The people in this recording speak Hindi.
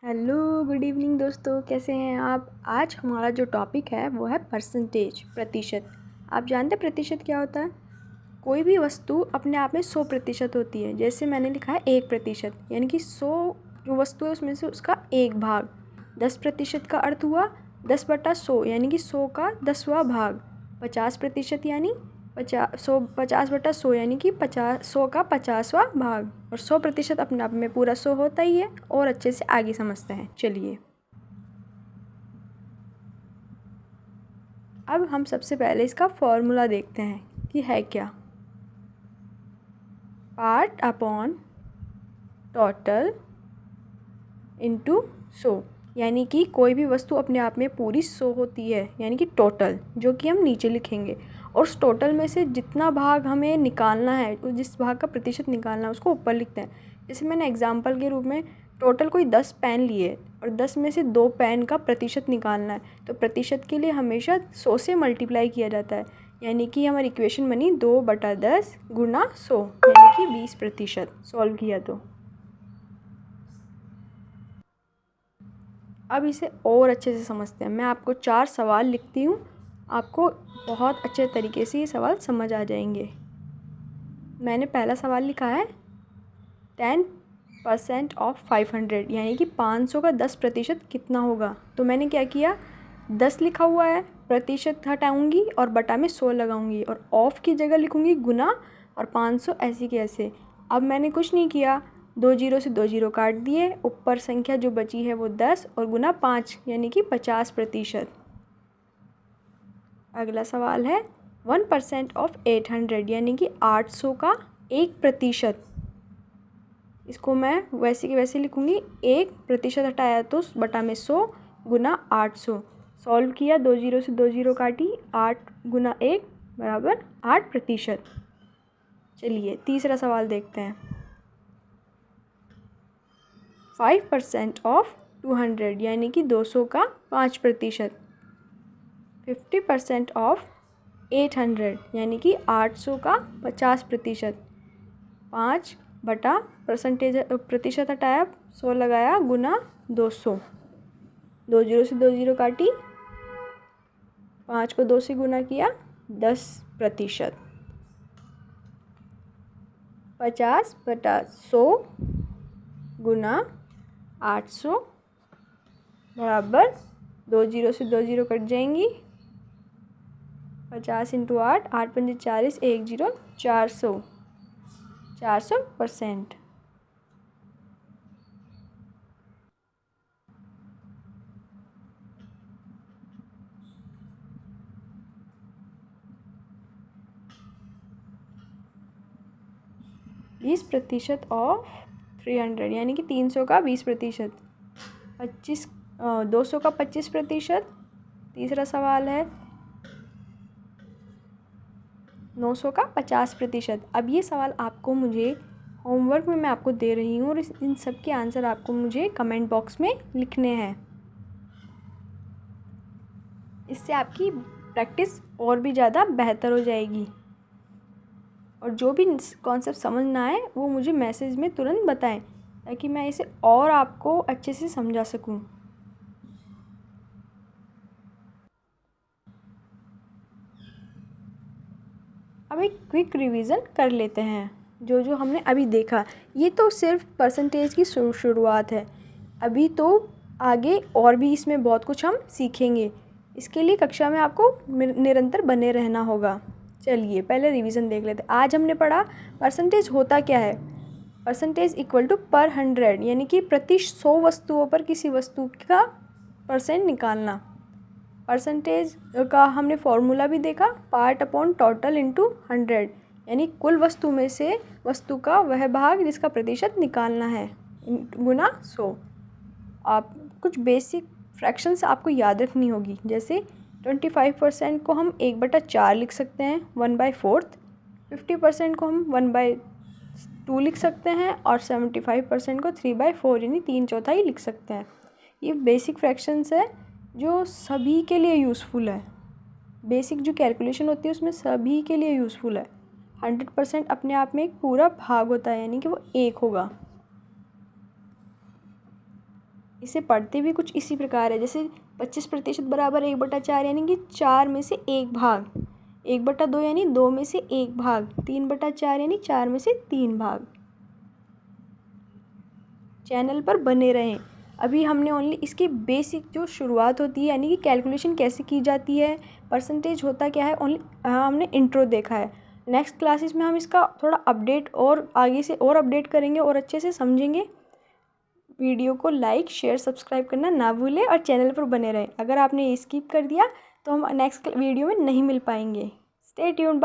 हेलो गुड इवनिंग दोस्तों, कैसे हैं आप। आज हमारा जो टॉपिक है वो है परसेंटेज, प्रतिशत। आप जानते हैं प्रतिशत क्या होता है। कोई भी वस्तु अपने आप में 100% होती है। जैसे मैंने लिखा है 1%, यानी कि 100 जो वस्तु है उसमें से उसका एक भाग। 10% का अर्थ हुआ 10/100, यानी कि 100 का 10वां भाग। 50% यानी 50/100, यानी कि 100 का 50वां भाग। और 100% अपने आप में पूरा 100 होता ही है। और अच्छे से आगे समझते हैं, चलिए। अब हम सबसे पहले इसका फॉर्मूला देखते हैं कि है क्या। पार्ट अपॉन टोटल इंटू 100, यानी कि कोई भी वस्तु अपने आप में पूरी 100 होती है, यानी कि टोटल, जो कि हम नीचे लिखेंगे। और उस टोटल में से जितना भाग हमें निकालना है, जिस भाग का प्रतिशत निकालना है, उसको ऊपर लिखते हैं। जैसे मैंने एग्जांपल के रूप में टोटल कोई 10 पेन लिए और 10 में से 2 पेन का प्रतिशत निकालना है, तो प्रतिशत के लिए हमेशा 100 से मल्टीप्लाई किया जाता है। यानी कि हमारी इक्वेशन बनी 2/10 गुना 100, यानी कि 20%। सॉल्व किया तो अब इसे और अच्छे से समझते हैं। मैं आपको 4 सवाल लिखती हूँ, आपको बहुत अच्छे तरीके से ये सवाल समझ आ जाएंगे। मैंने पहला सवाल लिखा है 10% ऑफ 500, यानी कि 500 का 10% कितना होगा। तो मैंने क्या किया, 10 लिखा हुआ है, प्रतिशत हटाऊँगी और बटा में 100 लगाऊंगी और ऑफ की जगह लिखूँगी गुना और 500 ऐसे के ऐसे। अब मैंने कुछ नहीं किया, 2 जीरो से 2 जीरो काट दिए, ऊपर संख्या जो बची है वो 10 और गुना 5, यानी कि 50%। अगला सवाल है 1% ऑफ 800, यानी कि 800 का 1%। इसको मैं वैसे की वैसे लिखूँगी, 1% हटाया तो बटा में 100 गुना 800। सॉल्व किया, 2 जीरो से 2 जीरो काटी, 8 गुना 1 बराबर 8%। चलिए तीसरा सवाल देखते हैं। 5% ऑफ 200, यानी कि 200 का 5%। 50% ऑफ 800, यानी कि 800 का 50%। 5 बटा प्रतिशत हटाया, 100 लगाया गुना 200। 2 जीरो से 2 जीरो काटी, 5 को 2 से गुना किया, 10%। 50/100 गुना 800 बराबर 2 जीरो से 2 जीरो कट जाएंगी, 50 इंटू 8, 8 पंजे 40, 1 जीरो 400, 400%। बीस प्रतिशत ऑफ 300, यानी कि 300 का 20%। 200 का 25%। तीसरा सवाल है 900 का 50%। अब ये सवाल आपको मुझे होमवर्क में मैं आपको दे रही हूँ और इन सब के आंसर आपको मुझे कमेंट बॉक्स में लिखने हैं। इससे आपकी प्रैक्टिस और भी ज़्यादा बेहतर हो जाएगी। और जो भी कॉन्सेप्ट समझ ना आए वो मुझे मैसेज में तुरंत बताएं, ताकि मैं इसे और आपको अच्छे से समझा सकूं। अब एक क्विक रिवीजन कर लेते हैं जो जो हमने अभी देखा। ये तो सिर्फ परसेंटेज की शुरुआत है, अभी तो आगे और भी इसमें बहुत कुछ हम सीखेंगे। इसके लिए कक्षा में आपको निरंतर बने रहना होगा। चलिए पहले रिवीजन देख लेते हैं। आज हमने पढ़ा परसेंटेज होता क्या है। परसेंटेज इक्वल टू पर 100, यानी कि प्रति 100 वस्तुओं पर किसी वस्तु का परसेंट निकालना। परसेंटेज का हमने फॉर्मूला भी देखा, पार्ट अपॉन टोटल इंटू 100, यानी कुल वस्तु में से वस्तु का वह भाग जिसका प्रतिशत निकालना है, गुना 100। आप कुछ बेसिक फ्रैक्शंस आपको याद रखनी होगी, जैसे 25% को हम 1/4 लिख सकते हैं, 1/4। 50% को हम 1/2 लिख सकते हैं और 75% को 3/4, यानी 3/4 लिख सकते हैं। ये बेसिक फ्रैक्शंस है जो सभी के लिए यूज़फुल है। बेसिक जो कैलकुलेशन होती है उसमें सभी के लिए यूज़फुल है। 100% अपने आप में एक पूरा भाग होता है, यानी कि वो 1 होगा। इसे पढ़ते भी कुछ इसी प्रकार है, जैसे 25% बराबर 1/4 यानी कि 4 में से 1 भाग, 1/2 यानी 2 में से 1 भाग, 3/4 यानी 4 में से 3 भाग। चैनल पर बने रहें। अभी हमने ओनली इसकी बेसिक जो शुरुआत होती है यानी कि कैलकुलेशन कैसे की जाती है, परसेंटेज होता क्या है, ओनली हमने इंट्रो देखा है। नेक्स्ट क्लासेस में हम इसका थोड़ा अपडेट और आगे से और अपडेट करेंगे और अच्छे से समझेंगे। वीडियो को लाइक शेयर सब्सक्राइब करना ना भूलें और चैनल पर बने रहें। अगर आपने स्किप कर दिया तो हम नेक्स्ट वीडियो में नहीं मिल पाएंगे। Stay tuned.